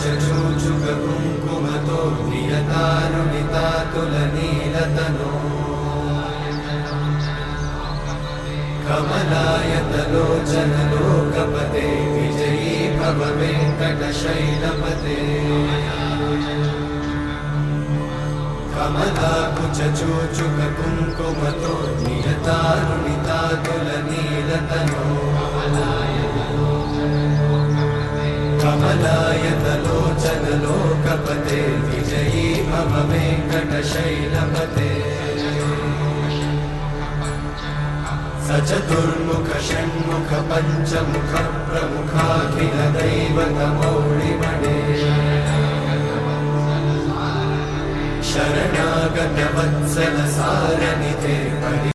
कुचचूचुक कुङ्कुमतो नियतारुणितातुलनीलतनो कमलायतलोचन लोकपते विजयी भव वेङ्कटशैलपते कमलाकुचचूचुक कुङ्कुमतो नियतारुणितातुलनीलतनो कमलायतलोचन लोकपते विजयी भव वेङ्कटशैलपते सचतुर्मुख षण्मुख पञ्चमुख प्रमुखाखिल दैवतमौळिमणे शरणागत वत्सल सारनिधे